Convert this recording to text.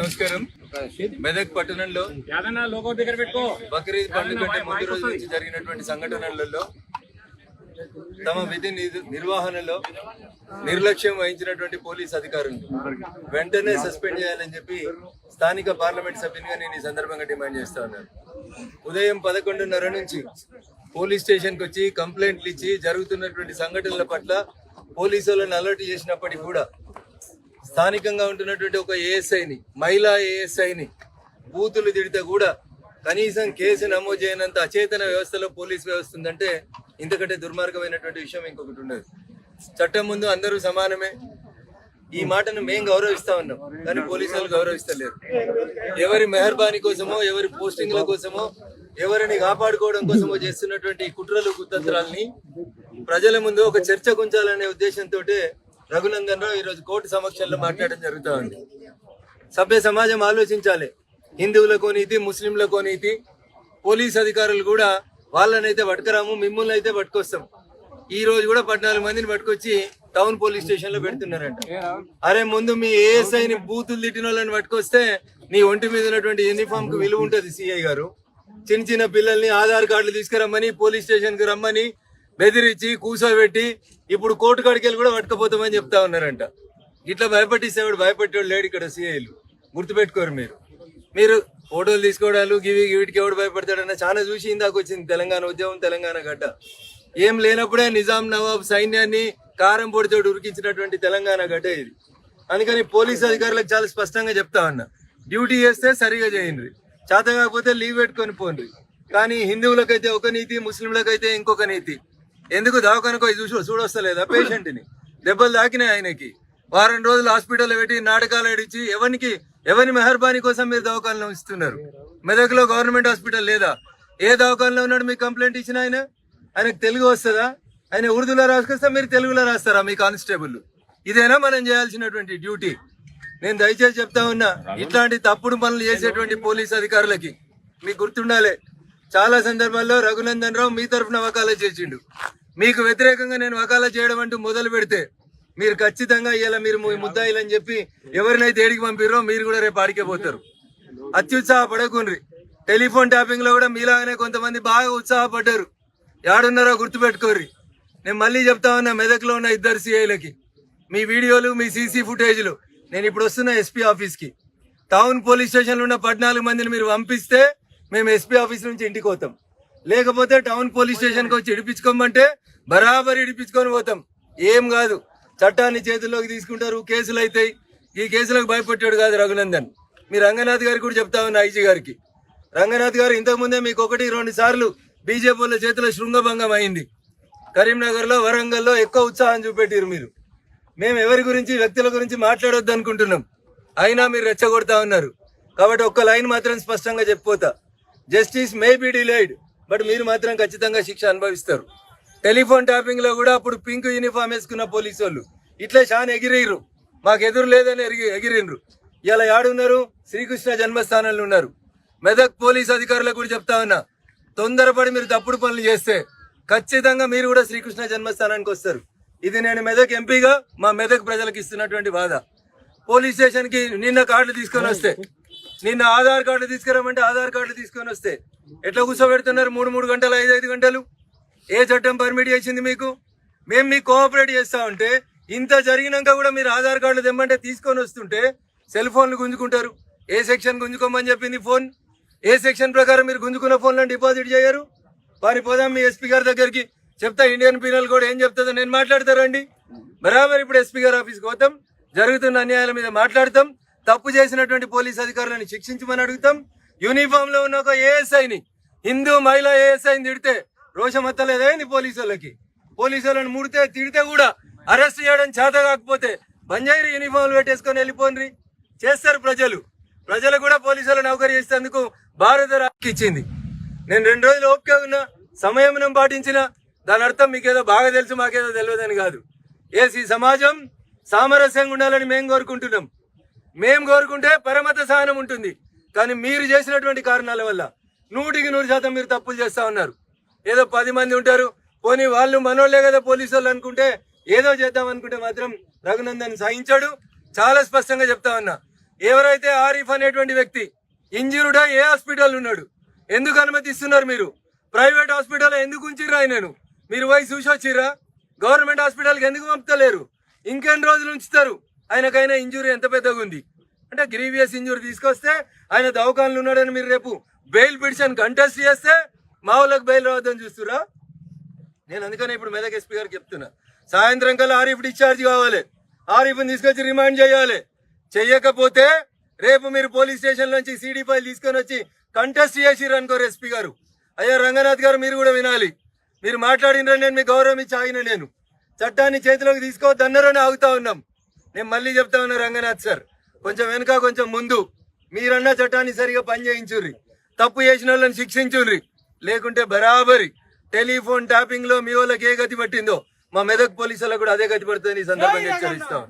నమస్కారం. మెదక్ పట్టణంలో బక్రీద్ పండుగ కంటే ముందు రోజు నుంచి జరిగినటువంటి సంఘటనలలో తమ విధి నిర్వహణలో నిర్లక్ష్యం వహించినటువంటి పోలీస్ అధికారులు వెంటనే సస్పెండ్ చేయాలని చెప్పి స్థానిక పార్లమెంట్ సభ్యునిగా నేను ఈ సందర్భంగా డిమాండ్ చేస్తా ఉన్నాను. ఉదయం 11:30 నుంచి పోలీస్ స్టేషన్కి వచ్చి కంప్లైంట్లు ఇచ్చి జరుగుతున్నటువంటి సంఘటనల పట్ల పోలీసులను అలర్ట్ చేసినప్పటికీ కూడా స్థానికంగా ఉంటున్నటువంటి ఒక ఏఎస్ఐని, మహిళా ఏఎస్ఐని బూతులు తిడితే కూడా కనీసం కేసు నమోదు చేయనంత అచేతన వ్యవస్థలో పోలీస్ వ్యవస్థ ఉందంటే ఇంతకంటే దుర్మార్గమైనటువంటి విషయం ఇంకొకటి ఉండదు. చట్టం ముందు అందరూ సమానమే. ఈ మాటను మేం గౌరవిస్తా ఉన్నాం, కానీ పోలీసులు గౌరవిస్తలేరు. ఎవరి మెహర్బానీ కోసమో, ఎవరి పోస్టింగ్ల కోసమో, ఎవరిని కాపాడుకోవడం కోసమో చేస్తున్నటువంటి కుట్రలు కుతంత్రాలని ప్రజల ముందు ఒక చర్చ గుంచాలనే ఉద్దేశంతో రఘునందన్ రావు ఈరోజు కోర్టు సమక్షంలో మాట్లాడడం జరుగుతూ ఉంది. సభ్య సమాజం ఆలోచించాలి. హిందువులకో నీతి, ముస్లింలకో నీతి. పోలీస్ అధికారులు కూడా వాళ్ళనైతే పట్టుకురాము, మిమ్మల్ని అయితే పట్టుకొస్తాం. ఈ రోజు కూడా 14 మందిని పట్టుకొచ్చి టౌన్ పోలీస్ స్టేషన్ లో పెడుతున్నారంట. అరే ముందు మీ ఏఎస్ఐని బూతులు తిట్టిన వాళ్ళని పట్టుకొస్తే నీ ఒంటి మీద ఉన్నటువంటి యూనిఫామ్ కు విలువ ఉంటుంది. సిఐ గారు చిన్న చిన్న పిల్లల్ని ఆధార్ కార్డులు తీసుకురమ్మని పోలీస్ స్టేషన్ కు రమ్మని బెదిరించి కూర్చోబెట్టి ఇప్పుడు కోర్టు కాడికెళ్ళి కూడా పట్టుకపోతామని చెప్తా ఉన్నారంట. ఇట్లా భయపట్టిస్తేవాడు భయపెట్టేవాడు లేడు ఇక్కడ. సిఐలు గుర్తుపెట్టుకోరు. మీరు ఫోటోలు తీసుకోవడాలు వీటికి ఎవడు భయపడతాడన్న చాలా చూసి ఇందాక వచ్చింది తెలంగాణ ఉద్యమం, తెలంగాణ గడ్డ. ఏం లేనప్పుడే నిజాం నవాబ్ సైన్యాన్ని కారం పొడితో ఉరికించినటువంటి తెలంగాణ గడ్డ ఇది. అందుకని పోలీస్ అధికారులకు చాలా స్పష్టంగా చెప్తా ఉన్నా, డ్యూటీ చేస్తే సరిగా చేయండి, చేత కాకపోతే లీవ్ పెట్టుకొని పోండి. కానీ హిందువులకైతే ఒక నీతి, ముస్లింలకైతే ఇంకొక నీతి. ఎందుకు దవాఖానకు చూడొస్తలేదా పేషెంట్ని? దెబ్బలు తాకినాయి ఆయనకి. వారం రోజులు హాస్పిటల్లో పెట్టి నాటకాలు ఆడిచ్చి ఎవరి మెహర్బానీ కోసం మీరు దవాఖానలో ఇస్తున్నారు? మెదక్లో గవర్నమెంట్ హాస్పిటల్ లేదా? ఏ దవాఖానలో ఉన్నాడు మీకు కంప్లైంట్ ఇచ్చిన ఆయనకు తెలుగు వస్తుందా? ఆయన ఉర్దూలో రాసుకొస్తా, మీరు తెలుగులో రాస్తారా మీ కానిస్టేబుల్? ఇదేనా మనం చేయాల్సినటువంటి డ్యూటీ? నేను దయచేసి చెప్తా ఉన్నా, ఇట్లాంటి తప్పుడు పనులు చేసేటువంటి పోలీస్ అధికారులకి మీకు గుర్తుండాలి. చాలా సందర్భాల్లో రఘునందన్ రావు మీ తరఫున వకాలత్ చేసిండు. మీకు వ్యతిరేకంగా నేను వకాలత్ చేయడం అంటూ మొదలు పెడితే మీరు ఖచ్చితంగా ఇలా మీరు ముద్దాయిలని చెప్పి ఎవరినైతే ఏడికి పంపిరో మీరు కూడా రేపు ఆడికే పోతారు. అత్యుత్సాహపడకుండ్రి. టెలిఫోన్ ట్యాపింగ్ లో కూడా మీలాగానే కొంతమంది బాగా ఉత్సాహపడ్డారు. యాడున్నారో గుర్తుపెట్టుకోర్రి. నేను మళ్ళీ చెప్తా ఉన్నా, మెదక్లో ఉన్న 2 సిఐలకి మీ వీడియోలు, మీ సీసీ ఫుటేజ్లు నేను ఇప్పుడు వస్తున్న ఎస్పీ ఆఫీస్కి. టౌన్ పోలీస్ స్టేషన్లో ఉన్న 14 మందిని మీరు పంపిస్తే మేము ఎస్పీ ఆఫీస్ నుంచి ఇంటికి పోతాం. లేకపోతే టౌన్ పోలీస్ స్టేషన్కి వచ్చి ఇడిపించుకోమంటే బరాబర్ ఇడిపించుకొని పోతాం. ఏం కాదు, చట్టాన్ని చేతుల్లోకి తీసుకుంటారు, కేసులు అవుతాయి. ఈ కేసులకు భయపడ్డాడు కాదు రఘునందన్. మీ రంగనాథ్ గారికి కూడా చెప్తా ఉన్నా, ఐజీ గారికి. రంగనాథ్ గారు ఇంతకుముందే మీకు 1-2 సార్లు బీజేపీ వాళ్ళ చేతిలో శృంగభంగం అయింది. కరీంనగర్లో, వరంగల్లో ఎక్కువ ఉత్సాహం చూపెట్టారు మీరు. మేము ఎవరి గురించి, వ్యక్తుల గురించి మాట్లాడొద్దు అనుకుంటున్నాం, అయినా మీరు రెచ్చగొడతా ఉన్నారు. కాబట్టి ఒక్క లైన్ మాత్రం స్పష్టంగా చెప్పిపోతా, justice may be delayed, but మీరు మాత్రం ఖచ్చితంగా శిక్ష అనుభవిస్తారు. టెలిఫోన్ ట్యాపింగ్ లో కూడా అప్పుడు పింక్ యూనిఫామ్ వేసుకున్న పోలీసు వాళ్ళు ఇట్లే చాలా ఎగిరిర్రు, మాకు ఎదురు లేదని ఎగిరిండ్రు. ఇలా యాడున్నారు? శ్రీకృష్ణ జన్మస్థానంలో ఉన్నారు. మెదక్ పోలీస్ అధికారులకు కూడా చెప్తా ఉన్నా, తొందరపడి మీరు తప్పుడు పనులు చేస్తే ఖచ్చితంగా మీరు కూడా శ్రీకృష్ణ జన్మస్థానానికి వస్తారు. ఇది నేను మెదక్ ఎంపీగా మా మెదక్ ప్రజలకు ఇస్తున్నటువంటి బాధ. పోలీస్ స్టేషన్ కి నిన్న కార్డులు తీసుకొని వస్తే, నిన్న ఆధార్ కార్డులు తీసుకురామంటే ఆధార్ కార్డులు తీసుకొని వస్తే ఎట్లా కూర్చోబెడుతున్నారు? 3 గంటలు, 5 గంటలు. ఏ చట్టం పర్మిట్ చేసింది మీకు? మేము మీకు కోఆపరేట్ చేస్తా ఉంటే, ఇంత జరిగినాక కూడా మీరు ఆధార్ కార్డులు తెమ్మంటే తీసుకొని వస్తుంటే సెల్ ఫోన్లు గుంజుకుంటారు. ఏ సెక్షన్ గుంజుకోమని చెప్పింది ఫోన్? ఏ సెక్షన్ ప్రకారం మీరు గుంజుకున్న ఫోన్లను డిపాజిట్ చేయరు? వారి పోదాం మీ ఎస్పీ గారి దగ్గరికి, చెప్తా ఇండియన్ పీనల్ కోడ్ ఏం చెప్తుందో నేను మాట్లాడతారండి. బరాబర్ ఇప్పుడు ఎస్పీ గారి ఆఫీస్కి పోతాం, జరుగుతున్న అన్యాయాల మీద మాట్లాడతాం, తప్పు చేసినటువంటి పోలీస్ అధికారులను శిక్షించమని అడుగుతాం. యూనిఫామ్ లో ఉన్న ఒక ఏఎస్ఐని, హిందూ మహిళా ఏఎస్ఐని తిడితే రోషం ఎత్తలేదైంది పోలీసు వాళ్ళకి? పోలీసు వాళ్ళని ముడితే తిడితే కూడా అరెస్ట్ చేయడం చేత కాకపోతే బంజాయిరీ యూనిఫామ్లు పెట్టేసుకొని వెళ్ళిపోండి. చేస్తారు ప్రజలు కూడా పోలీసు వాళ్ళని నౌకరీ చేసేందుకు భారత రాష్ట్రం ఇచ్చింది. నేను 2 రోజులు ఓపిక ఉన్నా, సంయమనం పాటించిన, దాని అర్థం మీకేదో బాగా తెలుసు మాకేదో తెలియదని కాదు. ఈ సమాజం సామరస్యంగా ఉండాలని మేము కోరుకుంటున్నాం. మేము కోరుకుంటే పరమత సహనం ఉంటుంది. కానీ మీరు చేసినటువంటి కారణాల వల్ల 100% మీరు తప్పులు చేస్తా ఉన్నారు. ఏదో 10 మంది ఉంటారు, పోనీ వాళ్ళు మనోళ్లే కదా పోలీసు వాళ్ళు అనుకుంటే ఏదో చేద్దాం అనుకుంటే మాత్రం రఘునందన్ సహించాడు. చాలా స్పష్టంగా చెప్తా ఉన్నా, ఎవరైతే ఆరిఫ్ అనేటువంటి వ్యక్తి ఇంజూర్డ్ ఏ హాస్పిటల్ ఉన్నాడు, ఎందుకు అనుమతిస్తున్నారు మీరు? ప్రైవేట్ హాస్పిటల్ ఎందుకు ఉంచిర్రా ఆయనను? మీరు పోయి చూసి వచ్చిర్రా? గవర్నమెంట్ హాస్పిటల్కి ఎందుకు పంపుతలేరు? ఇంకెన్ని రోజులు ఉంచుతారు? ఆయనకైనా ఇంజురీ ఎంత పెద్దగా ఉంది అంటే గ్రీవియస్ ఇంజురీ తీసుకొస్తే ఆయన దవాఖానలు ఉన్నాడని మీరు రేపు బెయిల్ పిటిషన్ కంటెస్ట్ చేస్తే మా వాళ్ళకి బెయిల్ రావద్దని చూస్తురా? నేను అందుకనే ఇప్పుడు మెదక్ ఎస్పీ గారికి చెప్తున్నా, సాయంత్రం కల్లా ఆరిఫ్ డిశ్చార్జ్ కావాలి, ఆరిఫ్ని తీసుకొచ్చి రిమాండ్ చేయాలి. చెయ్యకపోతే రేపు మీరు పోలీస్ స్టేషన్ నుంచి సీడీ ఫైల్ తీసుకొని వచ్చి కంటెస్ట్ చేసిర్రు అనుకోరు ఎస్పీ గారు. అయ్యా రంగనాథ్ గారు మీరు కూడా వినాలి, మీరు మాట్లాడినరని నేను మీకు గౌరవం ఇచ్చి ఆగిన, నేను చట్టాన్ని చేతిలోకి తీసుకోవద్దన్నారని ఆగుతా ఉన్నాం. నేను మళ్ళీ చెప్తా ఉన్నా రంగనాథ్ సార్, కొంచెం వెనుక కొంచెం ముందు మీరన్న చట్టాన్ని సరిగా పనిచేయించుర్రి, తప్పు చేసిన వాళ్ళని శిక్షించుర్రి. లేకుంటే బరాబరి టెలిఫోన్ ట్యాపింగ్ లో మీ వాళ్ళకి ఏ గతి పట్టిందో మా మెదక్ పోలీసులకు కూడా అదే గతి పడుతుంది. ఈ సందర్భంగా హెచ్చరిస్తాం.